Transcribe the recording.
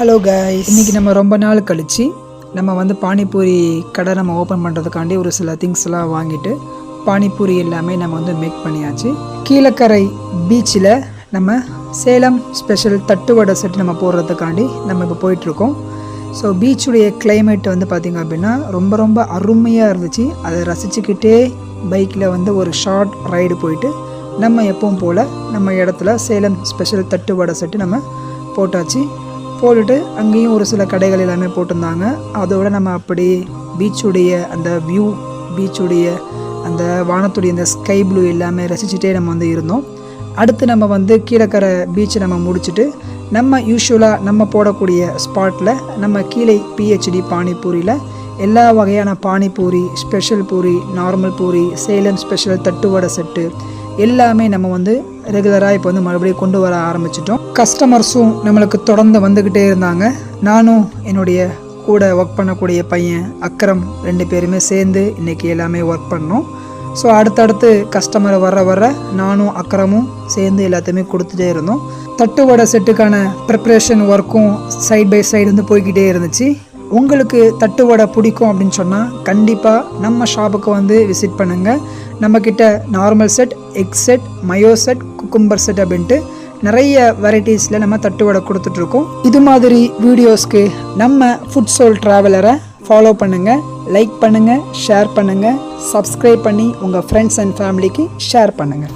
Hello guys, இன்றைக்கி நம்ம ரொம்ப நாள் கழித்து நம்ம வந்து பானிபூரி கடை நம்ம ஓப்பன் பண்ணுறதுக்காண்டி ஒரு சில திங்ஸ்லாம் வாங்கிட்டு பானிபூரி எல்லாமே நம்ம வந்து மேக் பண்ணியாச்சு. கீழக்கரை பீச்சில் நம்ம சேலம் ஸ்பெஷல் தட்டுவடை செட் நம்ம போடுறதுக்காண்டி நம்ம இப்போ போயிட்டுருக்கோம். ஸோ பீச்சுடைய கிளைமேட் வந்து பார்த்திங்க அப்படின்னா ரொம்ப ரொம்ப அருமையாக இருந்துச்சு. அதை ரசிச்சுக்கிட்டே பைக்கில் வந்து ஒரு ஷார்ட் ரைடு போயிட்டு நம்ம எப்பவும் போல் நம்ம இடத்துல சேலம் ஸ்பெஷல் தட்டுவடை செட்டு நம்ம போட்டாச்சு. போட்டுட்டு அங்கேயும் ஒரு சில கடைகள் எல்லாமே போட்டிருந்தாங்க. அதோடு நம்ம அப்படியே பீச்சுடைய அந்த வியூ, பீச்சுடைய அந்த வானத்துடைய அந்த ஸ்கை ப்ளூ எல்லாமே ரசிச்சுட்டே நம்ம வந்து இருந்தோம். அடுத்து நம்ம வந்து கீழக்கரை பீச்சை நம்ம முடிச்சுட்டு நம்ம யூஸ்வலாக நம்ம போடக்கூடிய ஸ்பாட்டில் நம்ம கீழே பிஹெச்டி பானிபூரியில் எல்லா வகையான panipuri, special puri, normal puri, Salem special தட்டுவடை செட்டு எல்லாமே நம்ம வந்து ரெகுலராக இப்போ வந்து மறுபடியும் கொண்டு வர ஆரம்பிச்சிட்டோம். கஸ்டமர்ஸும் நம்மளுக்கு தொடர்ந்து வந்துக்கிட்டே இருந்தாங்க. நானும் என்னுடைய கூட ஒர்க் பண்ணக்கூடிய பையன் அக்ரம் 2 பேருமே சேர்ந்து இன்றைக்கி எல்லாமே ஒர்க் பண்ணோம். ஸோ அடுத்தடுத்து கஸ்டமர் வர நானும் அக்ரமும் சேர்ந்து எல்லாத்தையுமே கொடுத்துட்டே இருந்தோம். தட்டுவடை செட்டுக்கான ப்ரிப்ரேஷன் ஒர்க்கும் சைட் பை சைடு வந்து போய்கிட்டே இருந்துச்சு. உங்களுக்கு தட்டுவடை பிடிக்கும் அப்படின்னு சொன்னால் கண்டிப்பாக நம்ம ஷாப்புக்கு வந்து விசிட் பண்ணுங்கள். நம்மக்கிட்ட normal set, egg set, mayo set, cucumber set அப்படின்ட்டு நிறைய வெரைட்டிஸில் நம்ம தட்டுவடை கொடுத்துட்ருக்கோம். இது மாதிரி வீடியோஸ்க்கு நம்ம ஃபுட் சோல் ட்ராவலரை ஃபாலோ பண்ணுங்கள், லைக் பண்ணுங்கள், ஷேர் பண்ணுங்கள், சப்ஸ்கிரைப் பண்ணி உங்கள் ஃப்ரெண்ட்ஸ் அண்ட் ஃபேமிலிக்கு ஷேர் பண்ணுங்கள்.